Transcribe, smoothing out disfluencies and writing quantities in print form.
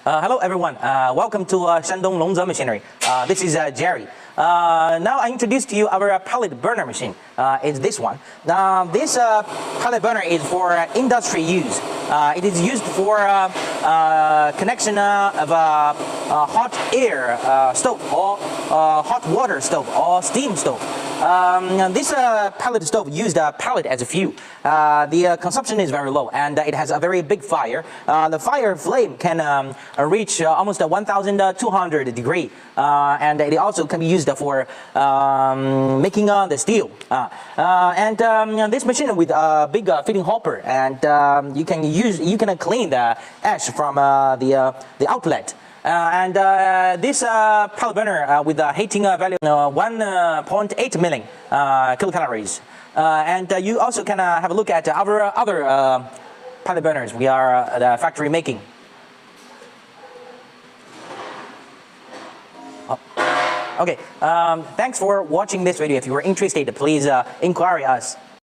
Hello everyone, welcome to Shandong Longze machinery. This is Jerry. Now I introduce to you our pellet burner machine. It's this one. This pellet burner is for industry use. It is used for connection of hot air stove or hot water stove or steam stove. This pellet stove used pellet as a fuel. The consumption is very low and it has a very big fire. The fire flame can reach almost 1,200 degrees, and it also can be used for making the steel. This machine with a big fitting hopper, and you can clean the ash from the outlet. This pellet burner with a heating value 1.8 million kilocalories. You also can have a look at our other pellet burners we are the factory making. Okay, thanks for watching this video. If you were interested, please inquire us.